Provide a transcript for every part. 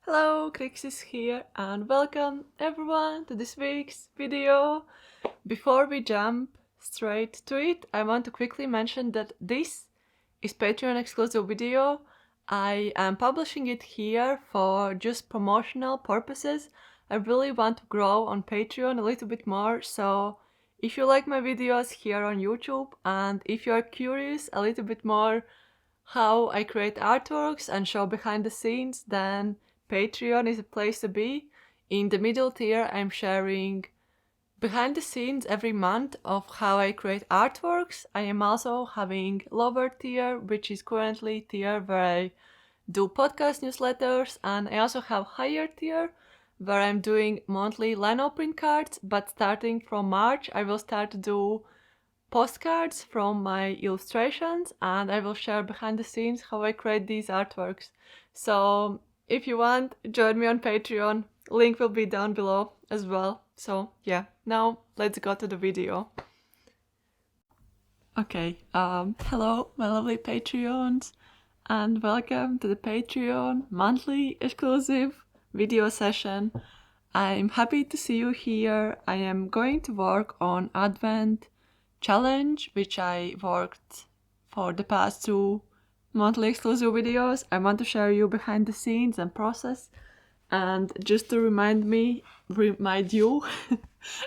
Hello, Crixis here and welcome everyone to this week's video. Before we jump straight to it, I want to quickly mention that this is Patreon exclusive video. I am publishing it here for just promotional purposes. I really want to grow on Patreon a little bit more, so if you like my videos here on YouTube and if you are curious a little bit more how I create artworks and show behind the scenes, then Patreon is a place to be. In the middle tier, I'm sharing behind the scenes every month of how I create artworks. I am also having lower tier, which is currently tier where I do podcast newsletters, and I also have higher tier where I'm doing monthly line opening cards, but starting from March I will start to do postcards from my illustrations, and I will share behind the scenes how I create these artworks. So if you want, join me on Patreon. Link will be down below as well. So yeah, now let's go to the video. Okay, hello my lovely Patreons and welcome to the Patreon monthly exclusive video session. I'm happy to see you here. I am going to work on Advent challenge, which I worked for the past 2 monthly exclusive videos. I want to share you behind the scenes and process. And just to remind you,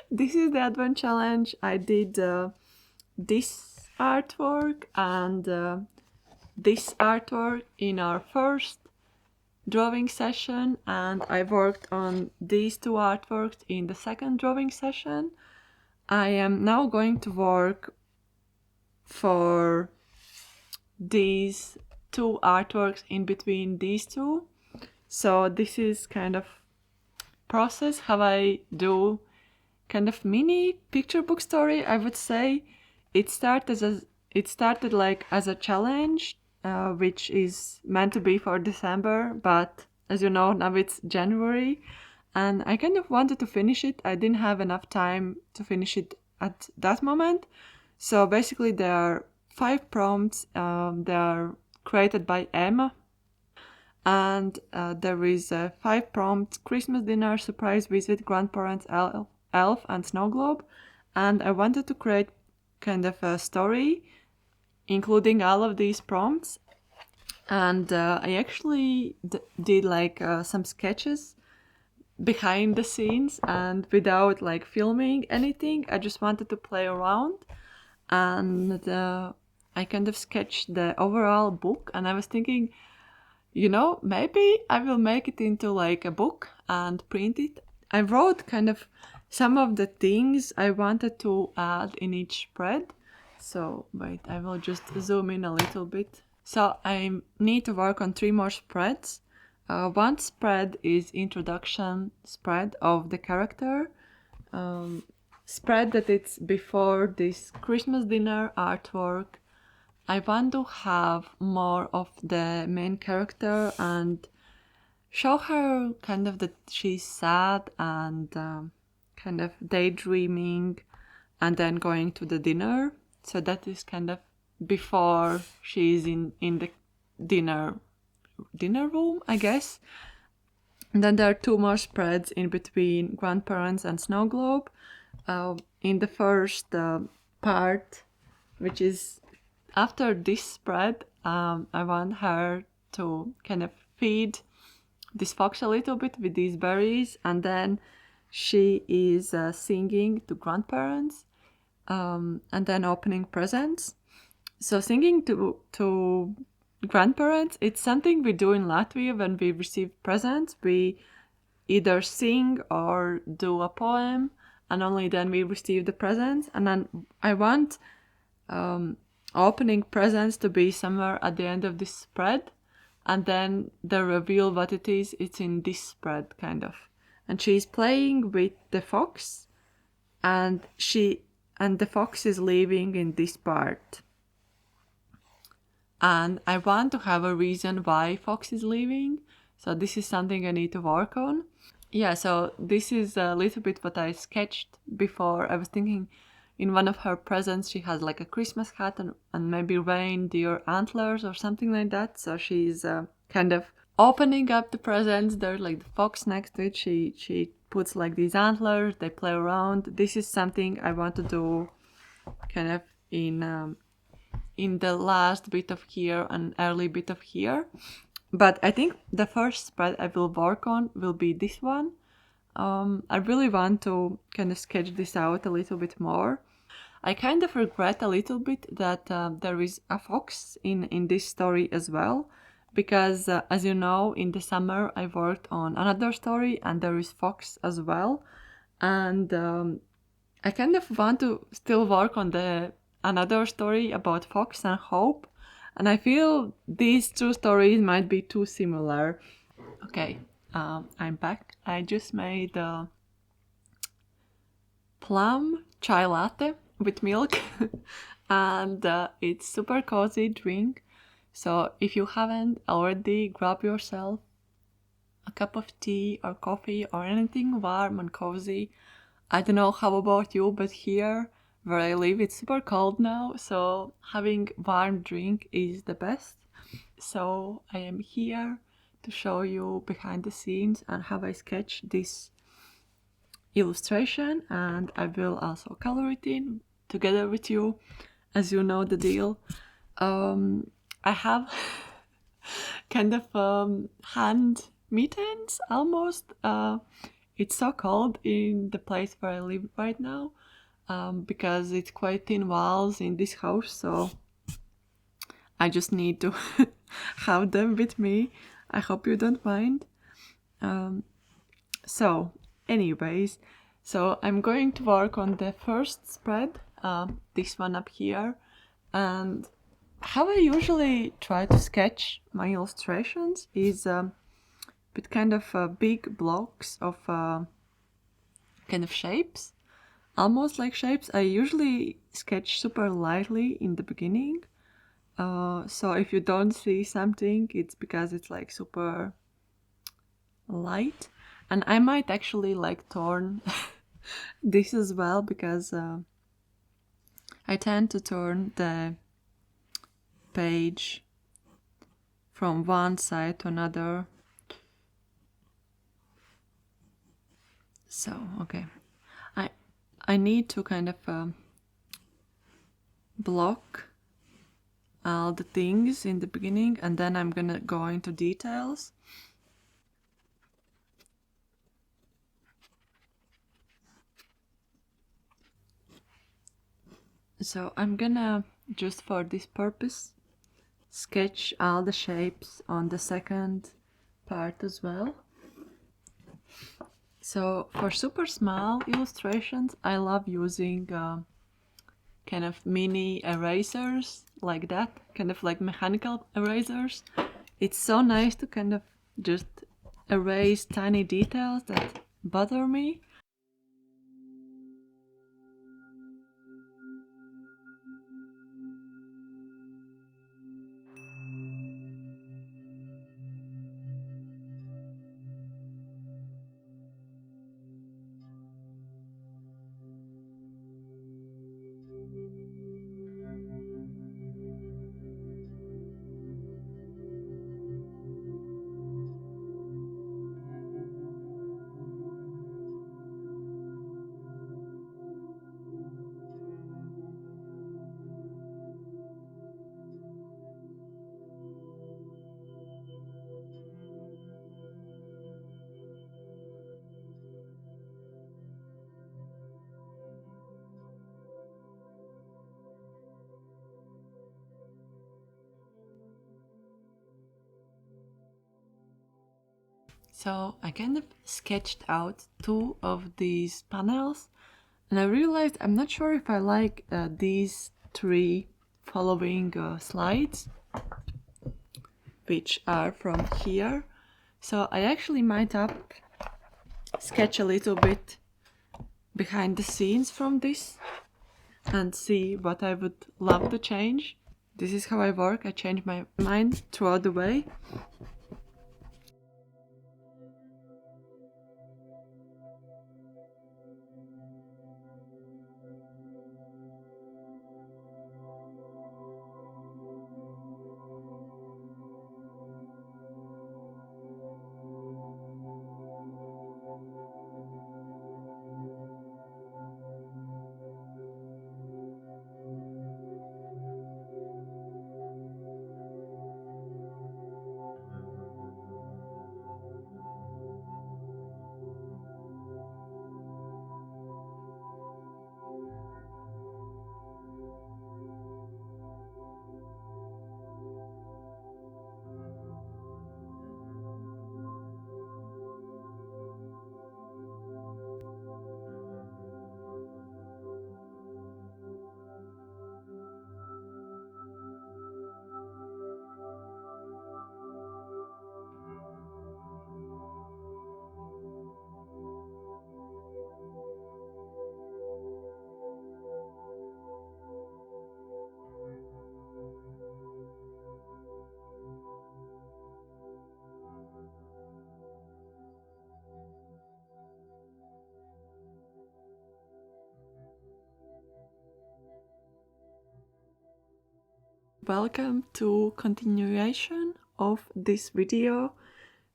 this is the Advent challenge. I did this artwork and this artwork in our first drawing session, and I worked on these 2 artworks in the second drawing session. I am now going to work for these 2 artworks in between these 2. So this is kind of process how I do kind of mini picture book story, I would say. It started like as a challenge, which is meant to be for December, but as you know, now it's January, and I kind of wanted to finish it. I didn't have enough time to finish it at that moment. So basically there are 5 prompts. They are created by Emma, and there is 5 prompts: Christmas dinner, surprise visit, grandparents, elf and snow globe. And I wanted to create kind of a story including all of these prompts, and I actually did like some sketches behind the scenes, and without like filming anything, I just wanted to play around, and I kind of sketched the overall book, and I was thinking, maybe I will make it into like a book and print it. I wrote kind of some of the things I wanted to add in each spread. So wait, I will just zoom in a little bit. So I need to work on 3 more spreads. One spread is introduction spread of the character. Spread that it's before this Christmas dinner artwork. I want to have more of the main character and show her kind of that she's sad and kind of daydreaming and then going to the dinner. So that is kind of before she's in the dinner room, I guess. And then there are 2 more spreads in between grandparents and snow globe. In the first part, which is after this spread, I want her to kind of feed this fox a little bit with these berries, and then she is singing to grandparents, and then opening presents. So singing to grandparents, it's something we do in Latvia when we receive presents. We either sing or do a poem, and only then we receive the presents. And then I want opening presents to be somewhere at the end of this spread, and then the reveal what it is, it's in this spread kind of. And she's playing with the fox, and the fox is leaving in this part. And I want to have a reason why fox is leaving, so this is something I need to work on. Yeah, so this is a little bit what I sketched before. I was thinking in one of her presents she has like a Christmas hat and maybe reindeer antlers or something like that. So she's kind of opening up the presents. There's like the fox next to it. She puts like these antlers. They play around. This is something I want to do kind of in the last bit of here and early bit of here. But I think the first spread I will work on will be this one. I really want to kind of sketch this out a little bit more. I kind of regret a little bit that there is a fox in this story as well, because as you know, in the summer I worked on another story and there is fox as well, and I kind of want to still work on the another story about fox and hope, and I feel these two stories might be too similar. Okay, I'm back. I just made plum chai latte with milk and it's super cozy drink. So if you haven't already, grab yourself a cup of tea or coffee or anything warm and cozy. I don't know how about you, but here where I live it's super cold now, so having warm drink is the best. So I am here to show you behind the scenes and how I sketch this illustration, and I will also color it in together with you, as you know the deal. I have kind of hand mittens almost. It's so cold in the place where I live right now because it's quite thin walls in this house, so I just need to have them with me. I hope you don't mind. So anyways, so I'm going to work on the first spread, this one up here, and how I usually try to sketch my illustrations is with kind of big blocks of kind of shapes, almost like shapes. I usually sketch super lightly in the beginning, so if you don't see something, it's because it's like super light. And I might actually like turn this as well, because I tend to turn the page from one side to another. So okay, I need to kind of block all the things in the beginning, and then I'm gonna go into details. So I'm gonna, just for this purpose, sketch all the shapes on the second part as well. So for super small illustrations, I love using kind of mini erasers like that, kind of like mechanical erasers. It's so nice to kind of just erase tiny details that bother me. So I kind of sketched out two of these panels, and I realized I'm not sure if I like these three following slides, which are from here. So I actually might sketch a little bit behind the scenes from this and see what I would love to change. This is how I work. I change my mind throughout the way. Welcome to continuation of this video.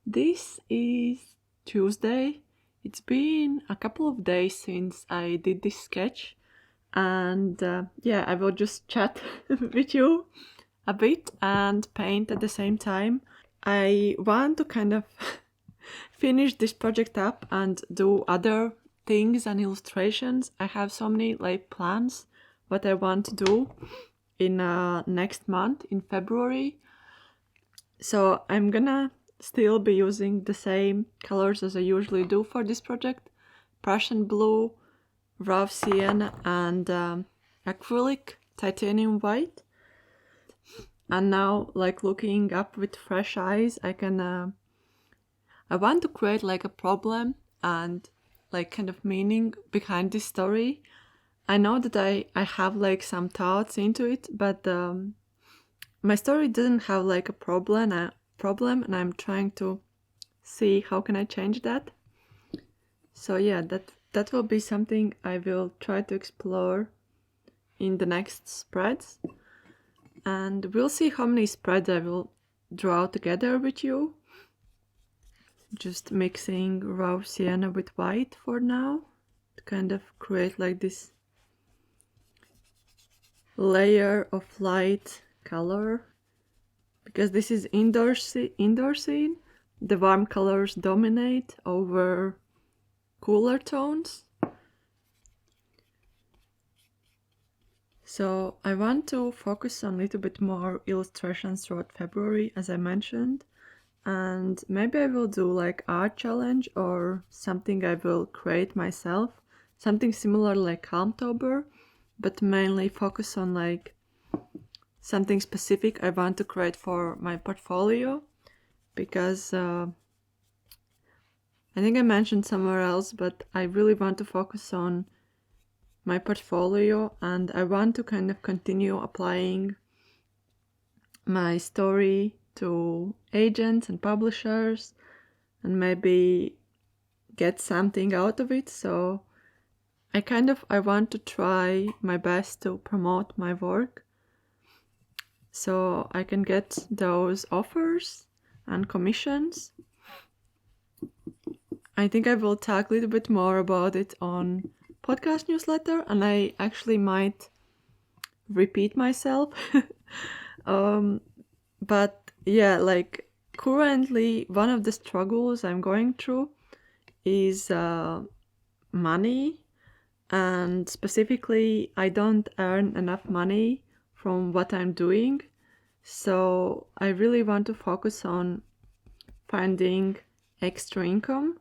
This is Tuesday. It's been a couple of days since I did this sketch, and I will just chat with you a bit and paint at the same time. I want to kind of finish this project up and do other things and illustrations. I have so many plans what I want to do in next month in February. So I'm gonna still be using the same colors as I usually do for this project: Prussian blue, raw sienna, and acrylic titanium white. And now, looking up with fresh eyes, I want to create a problem and kind of meaning behind this story. I know that I have some thoughts into it, but my story doesn't have a problem, and I'm trying to see how can I change that. So yeah, that will be something I will try to explore in the next spreads, and we'll see how many spreads I will draw together with you. Just mixing raw sienna with white for now to kind of create this layer of light color, because this is indoor scene. The warm colors dominate over cooler tones. So I want to focus on a little bit more illustrations throughout February, as I mentioned, and maybe I will do art challenge or something I will create myself, something similar like Calmtober, but mainly focus on something specific I want to create for my portfolio, because I think I mentioned somewhere else, but I really want to focus on my portfolio, and I want to kind of continue applying my story to agents and publishers and maybe get something out of it. So I want to try my best to promote my work so I can get those offers and commissions. I think I will talk a little bit more about it on podcast newsletter, and I actually might repeat myself. But yeah, currently one of the struggles I'm going through is money, and specifically I don't earn enough money from what I'm doing. So I really want to focus on finding extra income,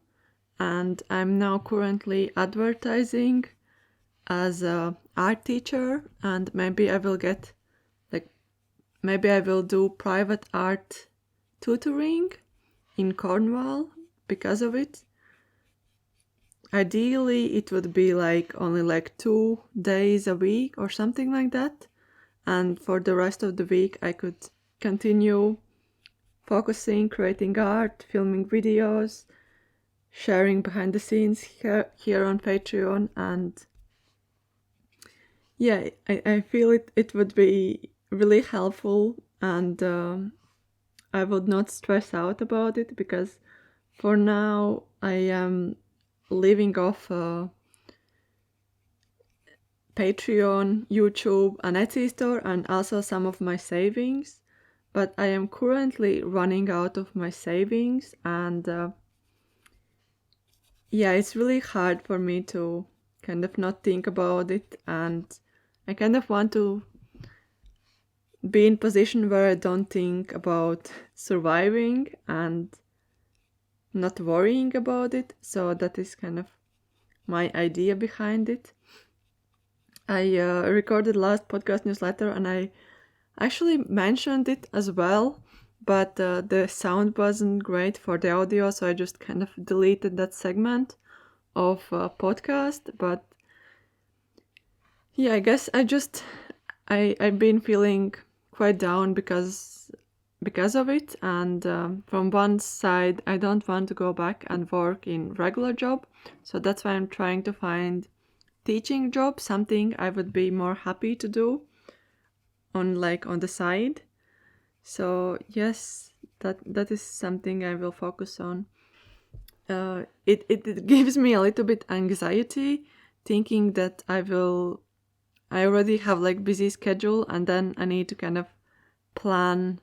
and I'm now currently advertising as a art teacher, and maybe I will get maybe I will do private art tutoring in Cornwall because of it. Ideally it would be only 2 days a week or something like that, and for the rest of the week I could continue focusing, creating art, filming videos, sharing behind the scenes here on Patreon. And yeah, I feel it would be really helpful, and I would not stress out about it, because for now I am living off Patreon, YouTube, an Etsy store, and also some of my savings. But I am currently running out of my savings, and it's really hard for me to kind of not think about it, and I kind of want to be in a position where I don't think about surviving and not worrying about it. So that is kind of my idea behind it. I recorded last podcast newsletter, and I actually mentioned it as well, but the sound wasn't great for the audio, so I just kind of deleted that segment of podcast. But yeah, I guess I've been feeling quite down because of it, and from one side I don't want to go back and work in regular job, so that's why I'm trying to find teaching job, something I would be more happy to do. on the side. So yes, that is something I will focus on. It gives me a little bit anxiety thinking that I already have like busy schedule, and then I need to kind of plan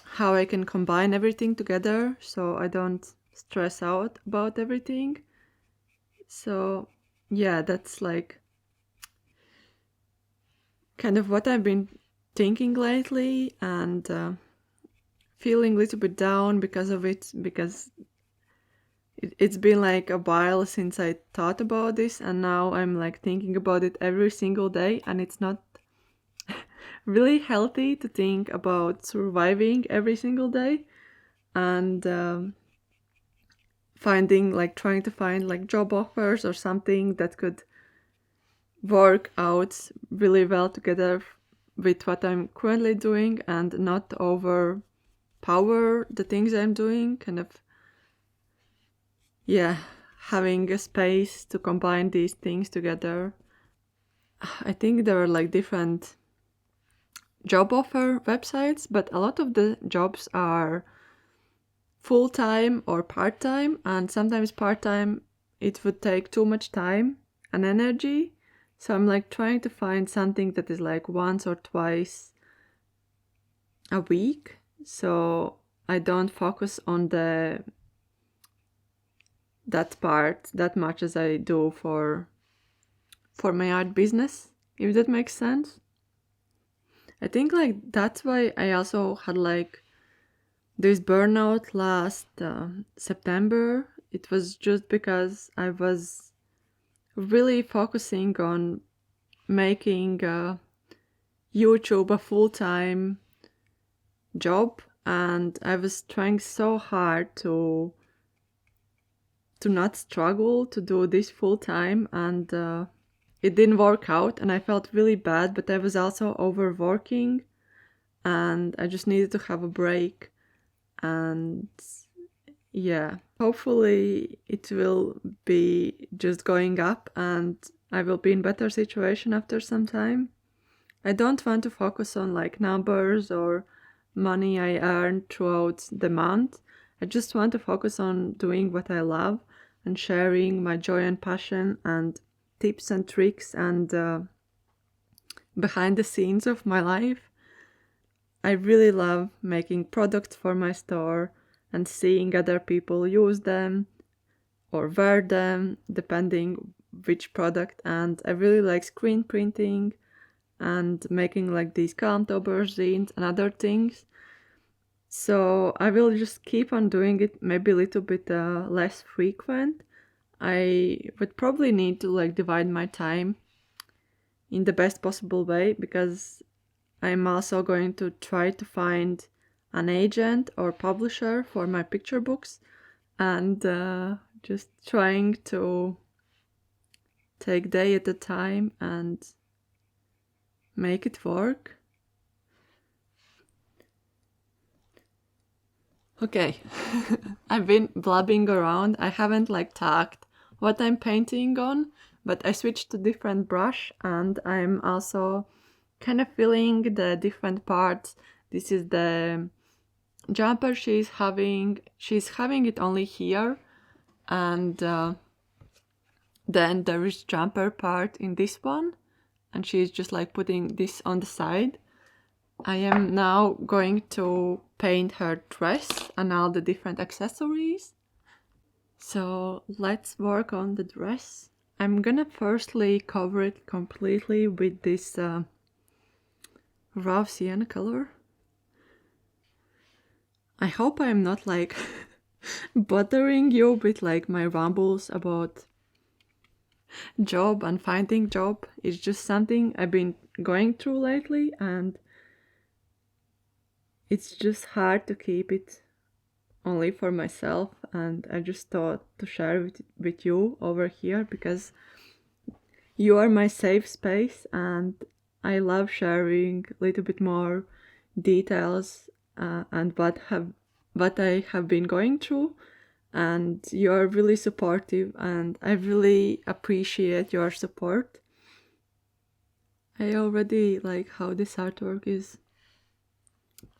how I can combine everything together so I don't stress out about everything. So yeah, that's like kind of what I've been thinking lately, and feeling a little bit down because of it, because it's been like a while since I thought about this, and now I'm like thinking about it every single day, and it's not really healthy to think about surviving every single day, and trying to find like job offers or something that could work out really well together with what I'm currently doing and not overpower the things I'm doing, kind of, yeah, having a space to combine these things together. I think there are like different job offer websites, but a lot of the jobs are full-time or part-time, and sometimes part-time it would take too much time and energy. So I'm like trying to find something that is like once or twice a week, so I don't focus on that part that much as I do for my art business, if that makes sense. I think like that's why I also had like this burnout last September. It was just because I was really focusing on making YouTube a full-time job, and I was trying so hard to not struggle to do this full-time, and it didn't work out, and I felt really bad, but I was also overworking, and I just needed to have a break. And yeah, hopefully it will be just going up and I will be in better situation after some time. I don't want to focus on like numbers or money I earn throughout the month. I just want to focus on doing what I love and sharing my joy and passion and tips and tricks and behind the scenes of my life. I really love making products for my store and seeing other people use them or wear them, depending which product. And I really like screen printing and making like these Kamptober zines and other things. So I will just keep on doing it, maybe a little bit less frequent. I would probably need to like divide my time in the best possible way, because I'm also going to try to find an agent or publisher for my picture books, and just trying to take day at a time and make it work. Okay, I've been blabbing around. I haven't like talked what I'm painting on, but I switched to different brush, and I'm also kind of feeling the different parts. This is the jumper she's having it only here, and then there is jumper part in this one, and she's just like putting this on the side. I am now going to paint her dress and all the different accessories. So let's work on the dress. I'm gonna firstly cover it completely with this raw sienna color. I hope I'm not like bothering you with like my rambles about job and finding job. It's just something I've been going through lately, and it's just hard to keep it only for myself, and I just thought to share with you over here, because you are my safe space, and I love sharing a little bit more details and what I have been going through, and you're really supportive, and I really appreciate your support. I already like how this artwork is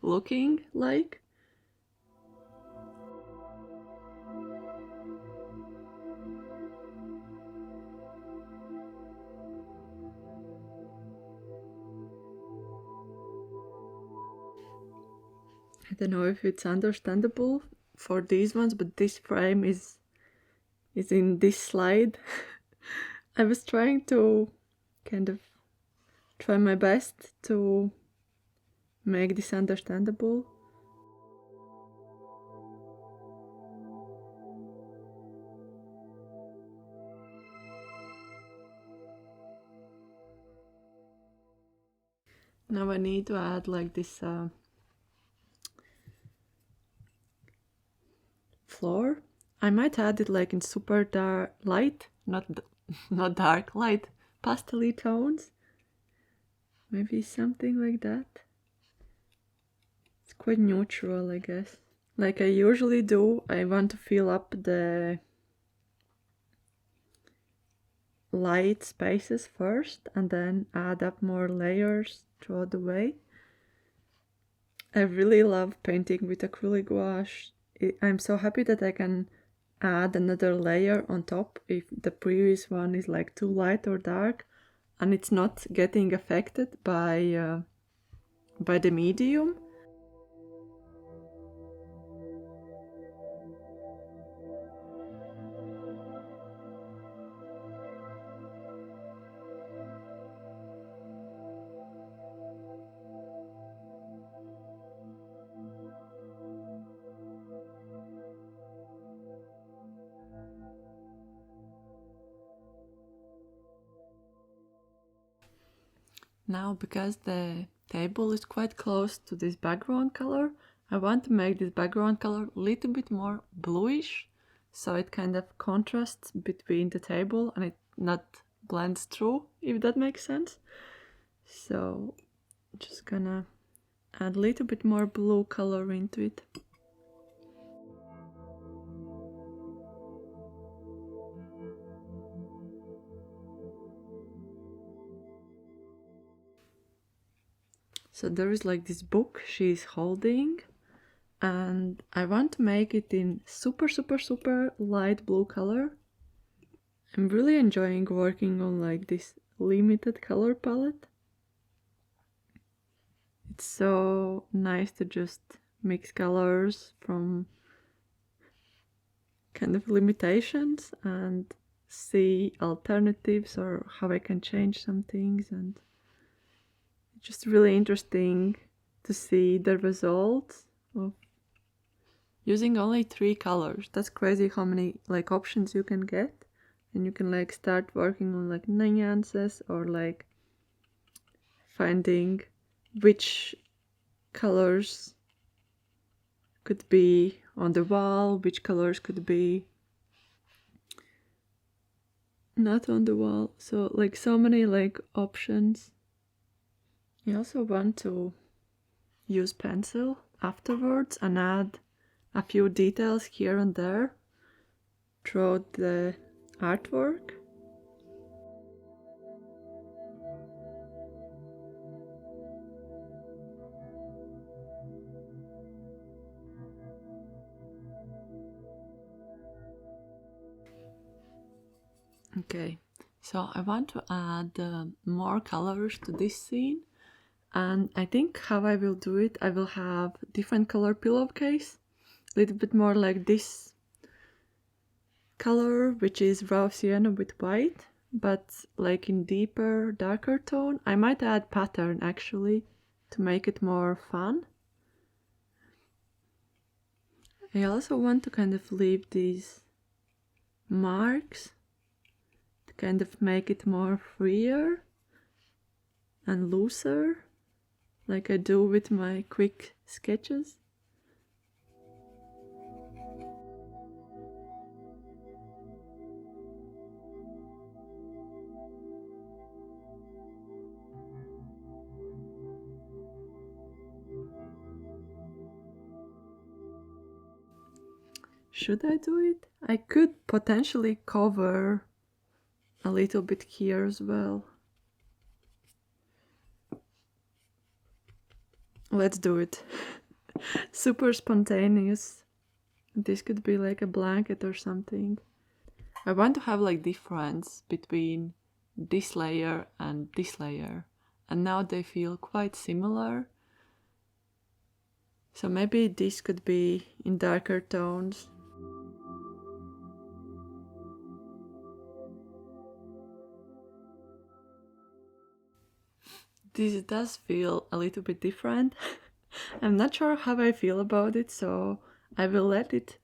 looking like. I don't know if it's understandable for these ones, but this frame is in this slide. I was trying to kind of try my best to make this understandable. Now I need to add like this floor. I might add it like in super dark light, not dark light, pastel tones. Maybe something like that. It's quite neutral, I guess. Like I usually do, I want to fill up the light spaces first and then add up more layers throughout the way. I really love painting with acrylic gouache. I'm so happy that I can add another layer on top if the previous one is like too light or dark and it's not getting affected by the medium. Now, because the table is quite close to this background color, I want to make this background color a little bit more bluish, so it kind of contrasts between the table and it not blends through, if that makes sense. So just gonna add a little bit more blue color into it. So there is like this book she's holding, and I want to make it in super light blue color. I'm really enjoying working on like this limited color palette. It's so nice to just mix colors from kind of limitations and see alternatives or how I can change some things, and it's just really interesting to see the results of using only 3 colors. That's crazy how many like options you can get, and you can like start working on like nuances or like finding which colors could be on the wall, which colors could be not on the wall. So like so many like options. I also want to use pencil afterwards and add a few details here and there throughout the artwork. Okay, so I want to add more colors to this scene, and I think how I will do it, I will have different color pillowcase, a little bit more like this color, which is raw sienna with white, but like in deeper, darker tone. I might add pattern actually to make it more fun. I also want to kind of leave these marks to kind of make it more freer and looser, like I do with my quick sketches. Should I do it? I could potentially cover a little bit here as well. Let's do it. Super spontaneous. This could be like a blanket or something. I want to have like difference between this layer and this layer, and now they feel quite similar. So maybe this could be in darker tones. This does feel a little bit different. I'm not sure how I feel about it, so I will let it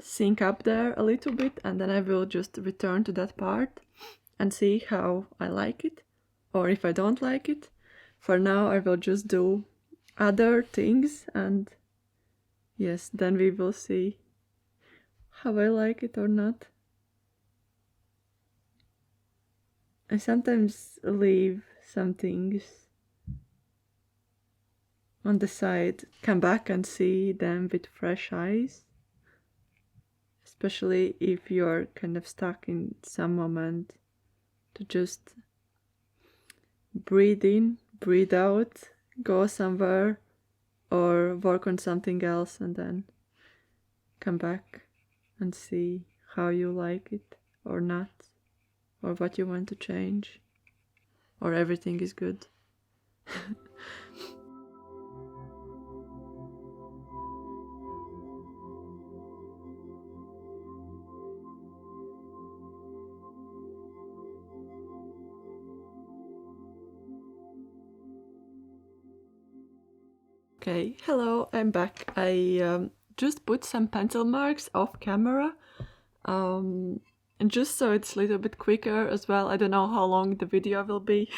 sink up there a little bit, and then I will just return to that part and see how I like it, or if I don't like it. For now, I will just do other things, and yes, then we will see how I like it or not. I sometimes leave some things on the side, come back and see them with fresh eyes, especially if you're kind of stuck in some moment, to just breathe in, breathe out, go somewhere or work on something else, and then come back and see how you like it or not, or what you want to change, or everything is good. Okay, hello, I'm back. I just put some pencil marks off camera, and just so it's a little bit quicker as well. I don't know how long the video will be.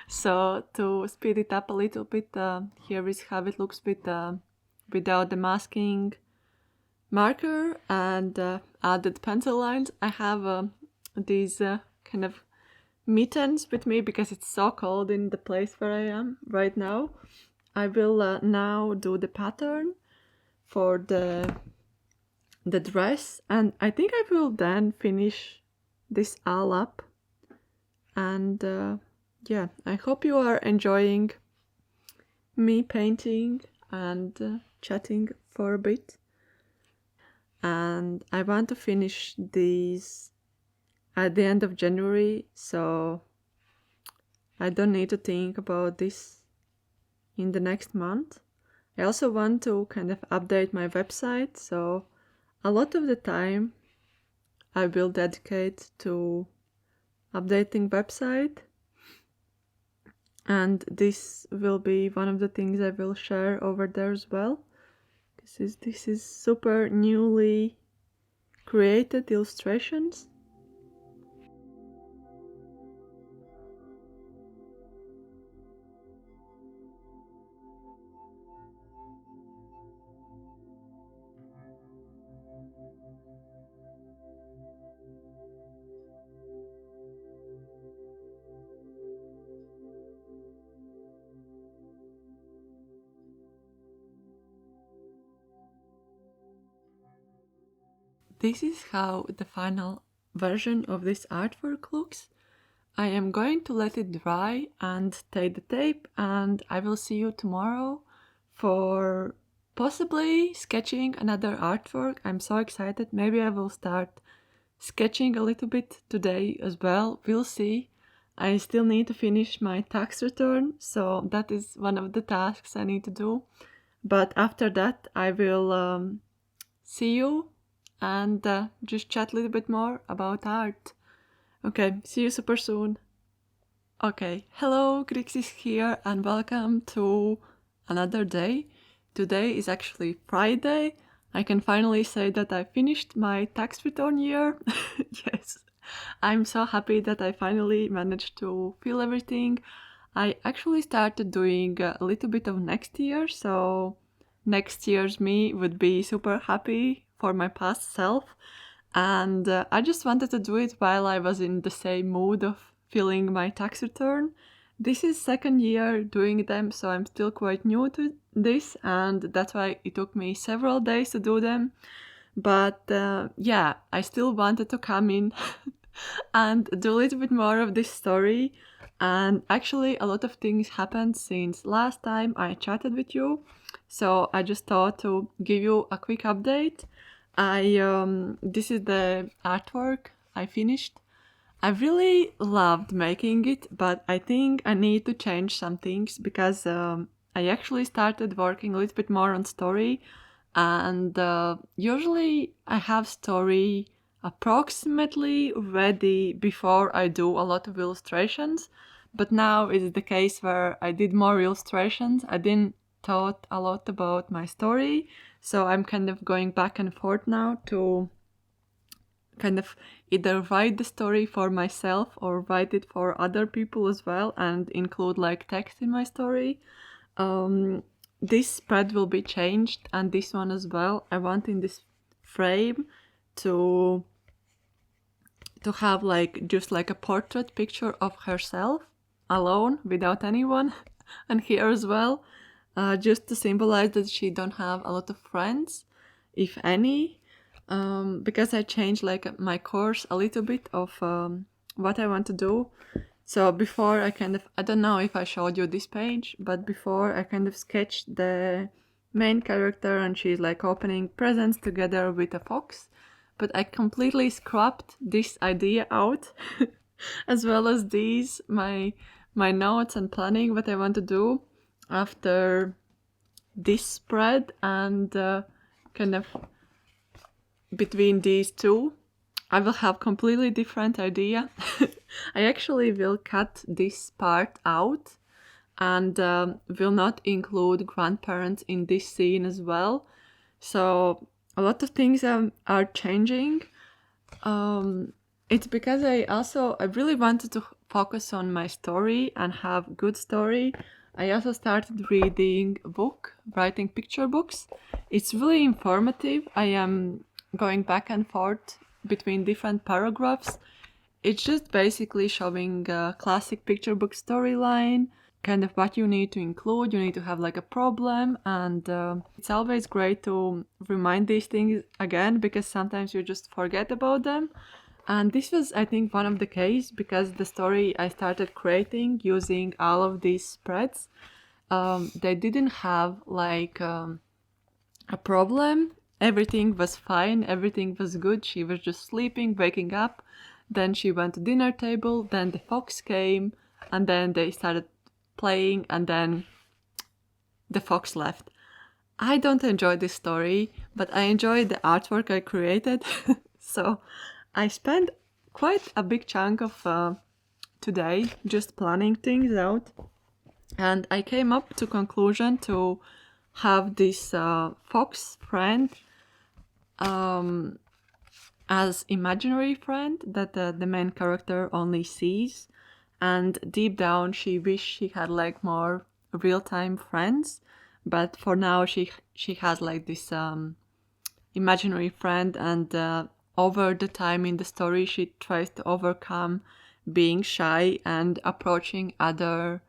So to speed it up a little bit, here is how it looks without the masking marker and added pencil lines. I have these kind of mittens with me because it's so cold in the place where I am right now. I will now do the pattern for the dress, and I think I will then finish this all up. And yeah, I hope you are enjoying me painting and chatting for a bit. And I want to finish these at the end of January, so I don't need to think about this in the next month. I also want to kind of update my website, so a lot of the time I will dedicate to updating website, and this will be one of the things I will share over there as well. This is super newly created illustrations. This is how the final version of this artwork looks. I am going to let it dry and take the tape, and I will see you tomorrow for possibly sketching another artwork. I'm so excited. Maybe I will start sketching a little bit today as well. We'll see. I still need to finish my tax return, so that is one of the tasks I need to do. But after that, I will see you and just chat a little bit more about art. Okay, see you super soon. Okay, hello, Grixis here, and welcome to another day. Today is actually Friday. I can finally say that I finished my tax return year. Yes, I'm so happy that I finally managed to fill everything. I actually started doing a little bit of next year, so next year's me would be super happy for my past self. And I just wanted to do it while I was in the same mood of filling my tax return. This is second year doing them, so I'm still quite new to this, and that's why it took me several days to do them. But yeah, I still wanted to come in and do a little bit more of this story. And actually, a lot of things happened since last time I chatted with you. So I just thought to give you a quick update. This is the artwork I finished. I really loved making it, but I think I need to change some things because I actually started working a little bit more on story, and usually I have story approximately ready before I do a lot of illustrations. But now it's the case where I did more illustrations. I didn't thought a lot about my story, so I'm kind of going back and forth now to kind of either write the story for myself or write it for other people as well and include like text in my story. This spread will be changed, and this one as well. I want in this frame to have like just like a portrait picture of herself alone without anyone and here as well, just to symbolize that she don't have a lot of friends, if any, because I changed like my course a little bit of what I want to do. So before I don't know if I showed you this page, but before I kind of sketched the main character and she's like opening presents together with a fox. But I completely scrapped this idea out, as well as these, my notes and planning what I want to do after this spread, and kind of between these two I will have completely different idea. I actually will cut this part out and will not include grandparents in this scene as well. So a lot of things are changing. It's because I really wanted to focus on my story and have good story. I also started reading a book, writing picture books. It's really informative. I am going back and forth between different paragraphs. It's just basically showing a classic picture book storyline, kind of what you need to include. You need to have like a problem, and it's always great to remind these things again because sometimes you just forget about them. And this was, I think, one of the case because the story I started creating using all of these spreads, they didn't have like a problem. Everything was fine, everything was good. She was just sleeping, waking up. Then she went to dinner table, then the fox came, and then they started playing, and then the fox left. I don't enjoy this story, but I enjoy the artwork I created. So I spent quite a big chunk of today just planning things out, and I came up to conclusion to have this fox friend as imaginary friend that the main character only sees, and deep down she wished she had like more real-time friends, but for now she has like this imaginary friend, and over the time in the story she tries to overcome being shy and approaching other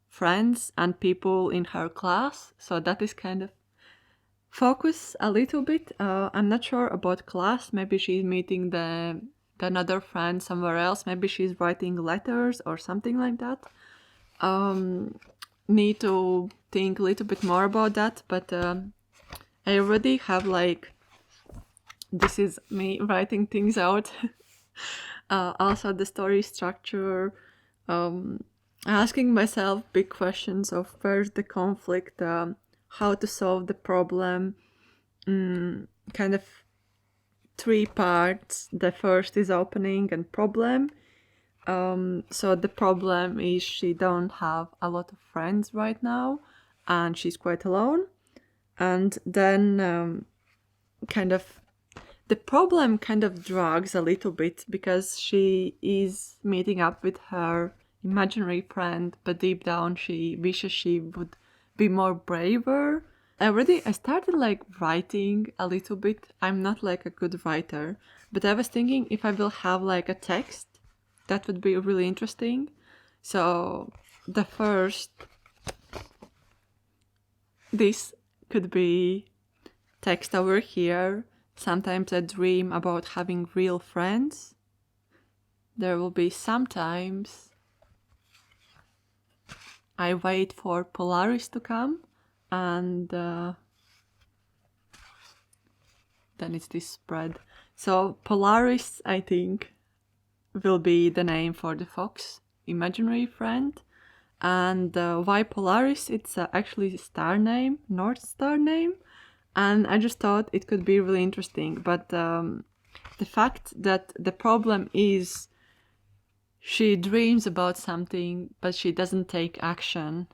friends and people in her class. So that is kind of focus a little bit. I'm not sure about class. Maybe she's meeting the another friend somewhere else. Maybe she's writing letters or something like that. Need to think a little bit more about that, but I already have like, this is me writing things out. Also the story structure, asking myself big questions of where's the conflict, how to solve the problem, kind of 3 parts. The first is opening and problem. So the problem is she don't have a lot of friends right now and she's quite alone. And then kind of the problem kind of drags a little bit because she is meeting up with her imaginary friend, but deep down she wishes she would be more braver. I started like writing a little bit. I'm not like a good writer, but I was thinking if I will have like a text, that would be really interesting. So the first, this could be text over here. Sometimes I dream about having real friends. There will be sometimes I wait for Polaris to come, and then it's this spread. So Polaris, I think, will be the name for the fox, imaginary friend. And why Polaris? It's actually a star name, North Star name. And I just thought it could be really interesting. But the fact that the problem is she dreams about something, but she doesn't take action.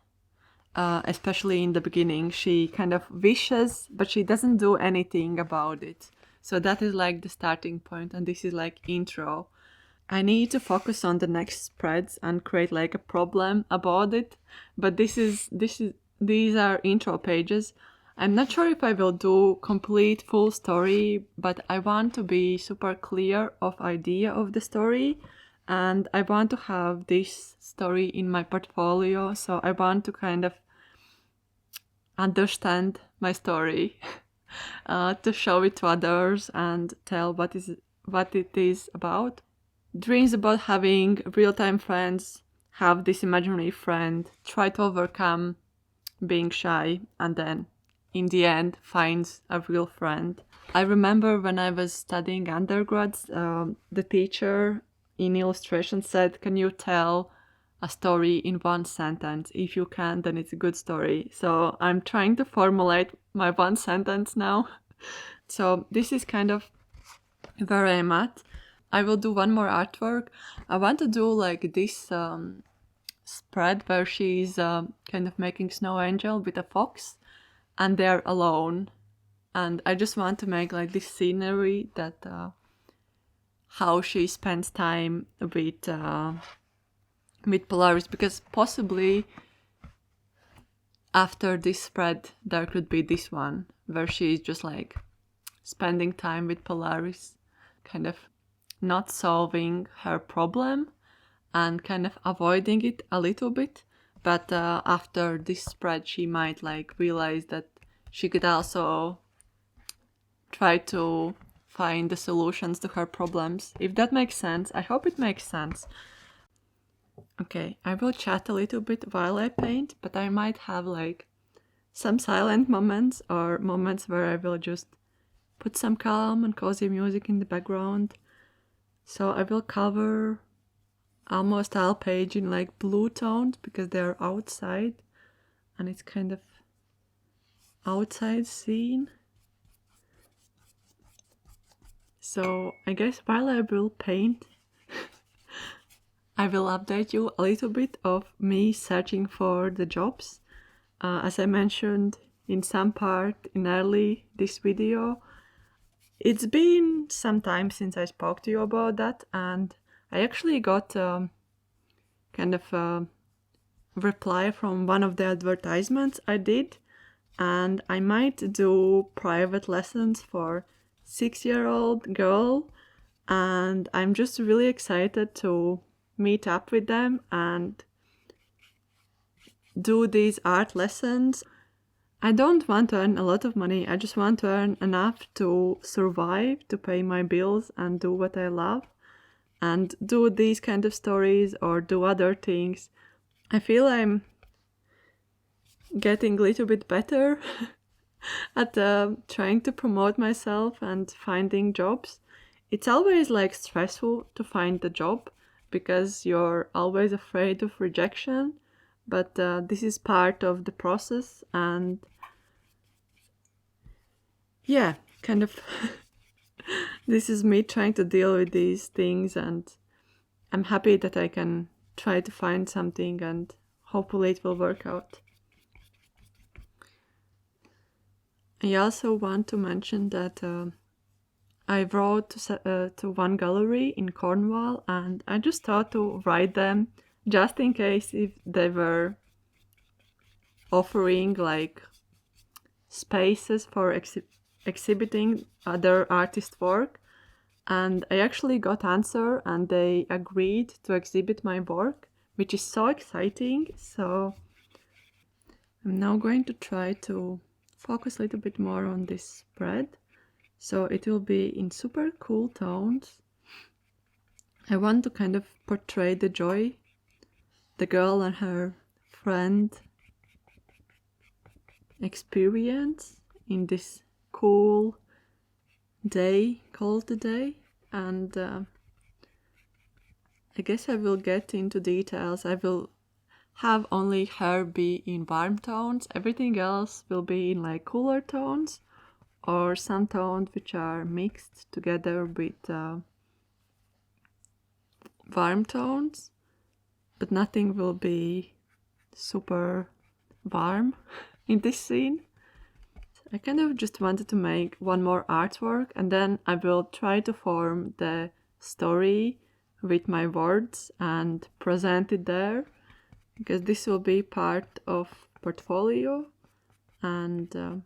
Especially in the beginning, she kind of wishes, but she doesn't do anything about it. So that is like the starting point, and this is like intro. I need to focus on the next spreads and create like a problem about it. But these are intro pages. I'm not sure if I will do complete full story, but I want to be super clear of idea of the story, and I want to have this story in my portfolio. So I want to kind of understand my story, to show it to others and tell what it is about. Dreams about having real-time friends, have this imaginary friend, try to overcome being shy, and then in the end finds a real friend. I remember when I was studying undergrads, the teacher in illustration said, can you tell a story in one sentence? If you can, then it's a good story. So I'm trying to formulate my one sentence now. So this is kind of where I'm at. I will do one more artwork. I want to do like this spread where she's kind of making snow angel with a fox, and they're alone. And I just want to make like this scenery that how she spends time with Polaris, because possibly after this spread there could be this one where she's just like spending time with Polaris, kind of not solving her problem and kind of avoiding it a little bit. But after this spread she might like realize that she could also try to find the solutions to her problems. If that makes sense. I hope it makes sense. Okay, I will chat a little bit while I paint, but I might have like some silent moments or moments where I will just put some calm and cozy music in the background. So I will cover almost all page in like blue tones because they're outside and it's kind of outside scene. So I guess while I will paint, I will update you a little bit of me searching for the jobs. As I mentioned in some part in early this video, it's been some time since I spoke to you about that, and I actually got kind of a reply from one of the advertisements I did, and I might do private lessons for 6-year-old girl, and I'm just really excited to meet up with them and do these art lessons. I don't want to earn a lot of money, I just want to earn enough to survive, to pay my bills and do what I love and do these kind of stories or do other things. I feel I'm getting a little bit better at trying to promote myself and finding jobs. It's always like stressful to find the job because you're always afraid of rejection. But this is part of the process, and yeah, kind of this is me trying to deal with these things, and I'm happy that I can try to find something and hopefully it will work out. I also want to mention that I wrote to one gallery in Cornwall, and I just thought to write them just in case if they were offering like spaces for exhibiting other artist work. And I actually got answer and they agreed to exhibit my work, which is so exciting. So I'm now going to try to focus a little bit more on this spread. So it will be in super cool tones. I want to kind of portray the joy the girl and her friend experience in this cool day, cold day, and I guess I will get into details. I will have only her be in warm tones, everything else will be in like cooler tones, or some tones which are mixed together with warm tones, but nothing will be super warm in this scene. I kind of just wanted to make one more artwork, and then I will try to form the story with my words and present it there, because this will be part of portfolio, and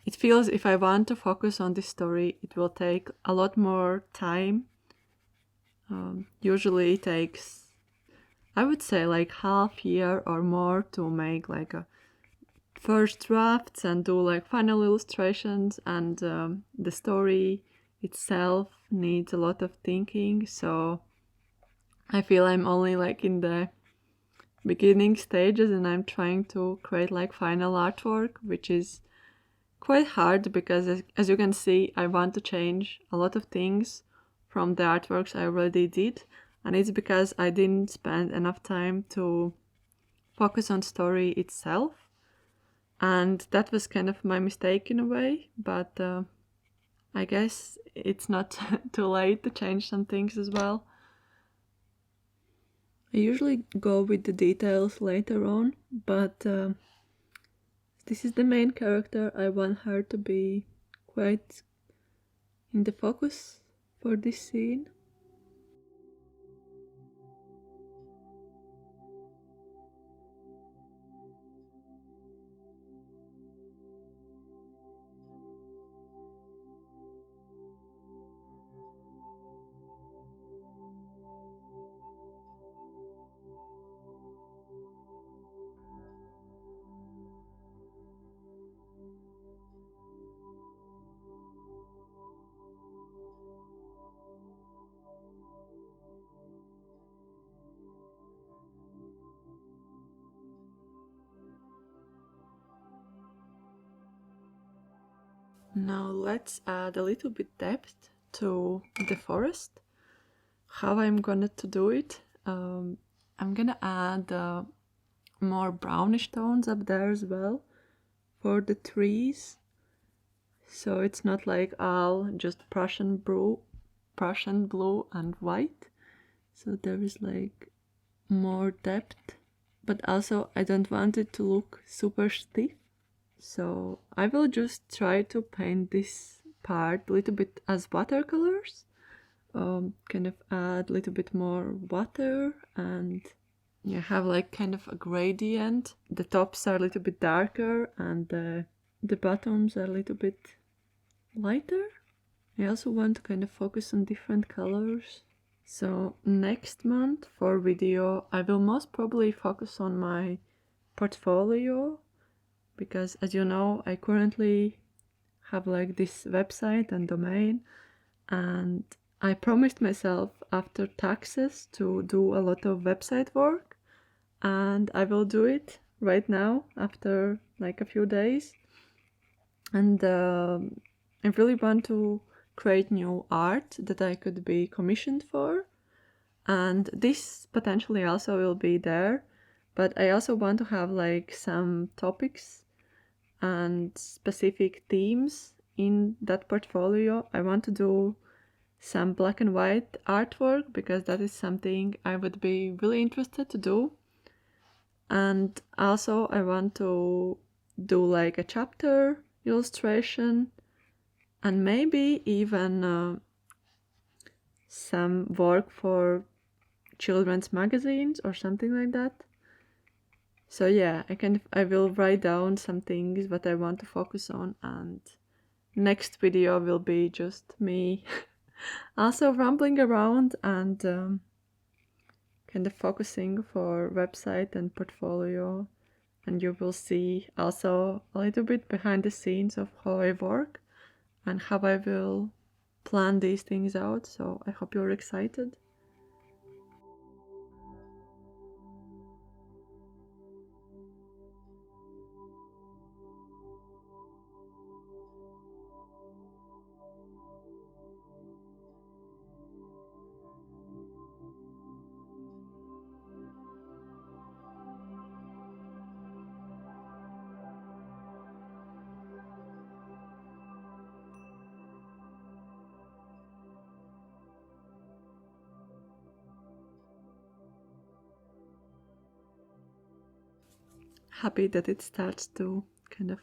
it feels if I want to focus on this story, it will take a lot more time. Usually it takes, I would say, like half year or more to make like a first drafts and do like final illustrations, and the story itself needs a lot of thinking, so I feel I'm only like in the beginning stages and I'm trying to create like final artwork, which is quite hard because as you can see, I want to change a lot of things from the artworks I already did, and it's because I didn't spend enough time to focus on story itself. And that was kind of my mistake in a way, but I guess it's not too late to change some things as well. I usually go with the details later on, but this is the main character. I want her to be quite in the focus for this scene. Now let's add a little bit depth to the forest. How I'm gonna to do it? I'm gonna add more brownish tones up there as well for the trees, so it's not like all just Prussian blue and white. So there is like more depth, but also I don't want it to look super stiff. So I will just try to paint this part a little bit as watercolors, kind of add a little bit more water, and you have like kind of a gradient. The tops are a little bit darker and the bottoms are a little bit lighter. I also want to kind of focus on different colors. So next month for video, I will most probably focus on my portfolio, because as you know, I currently have like this website and domain, and I promised myself after taxes to do a lot of website work, and I will do it right now after like a few days. And I really want to create new art that I could be commissioned for, and this potentially also will be there, but I also want to have like some topics and specific themes in that portfolio. I want to do some black and white artwork because that is something I would be really interested to do. And also I want to do like a chapter illustration and maybe even some work for children's magazines or something like that. So yeah, I will write down some things that I want to focus on, and next video will be just me also rambling around and kind of focusing for website and portfolio, and you will see also a little bit behind the scenes of how I work and how I will plan these things out. So I hope you're excited. happy that it starts to kind of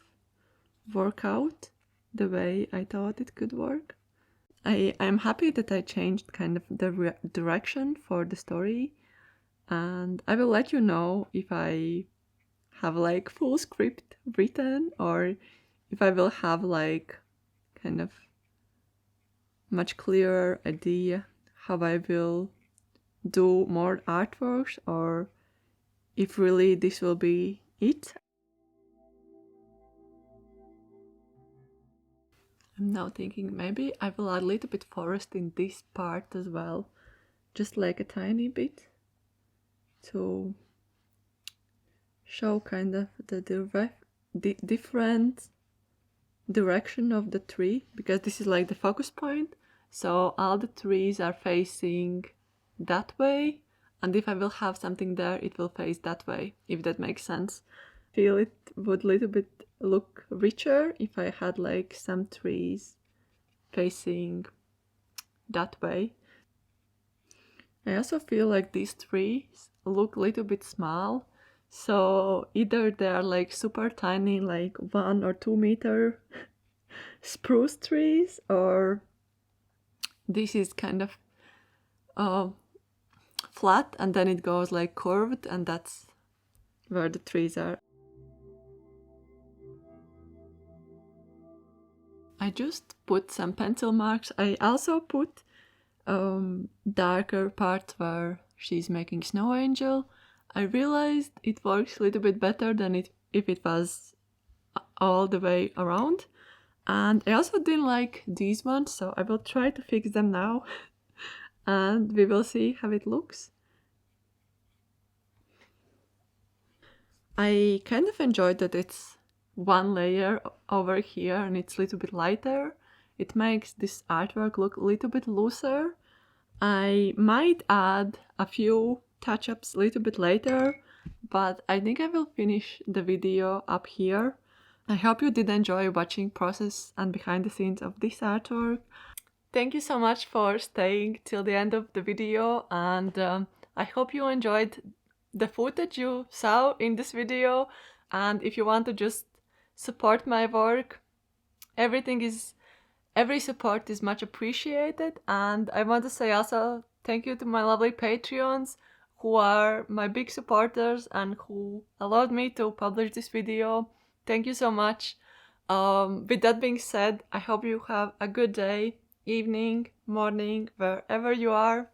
work out the way I thought it could work. I'm happy that I changed kind of the direction for the story, and I will let you know if I have like full script written or if I will have like kind of much clearer idea how I will do more artworks, or if really this will be it. I'm now thinking maybe I will add a little bit forest in this part as well, just like a tiny bit, to show kind of the different direction of the tree, because this is like the focus point, so all the trees are facing that way, and if I will have something there, it will face that way, if that makes sense. Feel it would little bit look richer if I had like some trees facing that way. I also feel like these trees look a little bit small, so either they are like super tiny, like 1 or 2 meter spruce trees, or this is kind of flat and then it goes like curved, and that's where the trees are. I just put some pencil marks. I also put darker part where she's making snow angel. I realized it works a little bit better than if it was all the way around. And I also didn't like these ones, so I will try to fix them now and we will see how it looks. I kind of enjoyed that it's one layer over here and it's a little bit lighter. It makes this artwork look a little bit looser. I might add a few touch-ups a little bit later, but I think I will finish the video up here. I hope you did enjoy watching process and behind the scenes of this artwork. Thank you so much for staying till the end of the video, and I hope you enjoyed the footage you saw in this video. And if you want to just support my work, every support is much appreciated. And I want to say also thank you to my lovely Patreons who are my big supporters and who allowed me to publish this video. Thank you so much. With that being said, I hope you have a good day, evening, morning, wherever you are,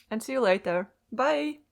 and see you later. Bye!